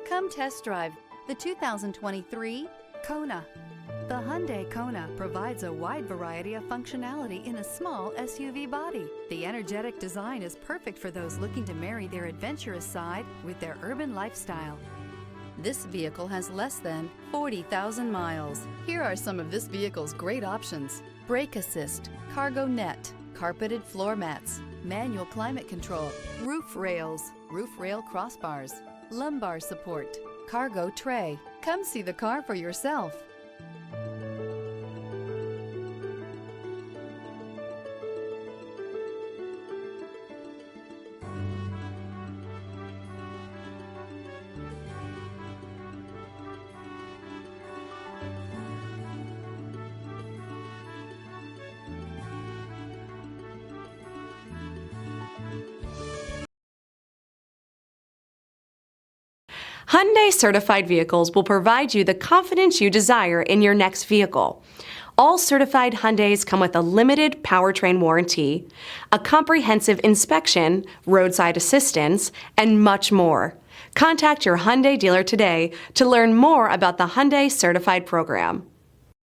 Come test drive the 2023 KONA. The Hyundai KONA provides a wide variety of functionality in a small SUV body. The energetic design is perfect for those looking to marry their adventurous side with their urban lifestyle. This vehicle has less than 40,000 miles. Here are some of this vehicle's great options: brake assist, cargo net, carpeted floor mats, manual climate control, roof rail crossbars, lumbar support, cargo tray. Come see the car for yourself. Hyundai certified vehicles will provide you the confidence you desire in your next vehicle. All certified Hyundais come with a limited powertrain warranty, a comprehensive inspection, roadside assistance, and much more. Contact your Hyundai dealer today to learn more about the Hyundai Certified program.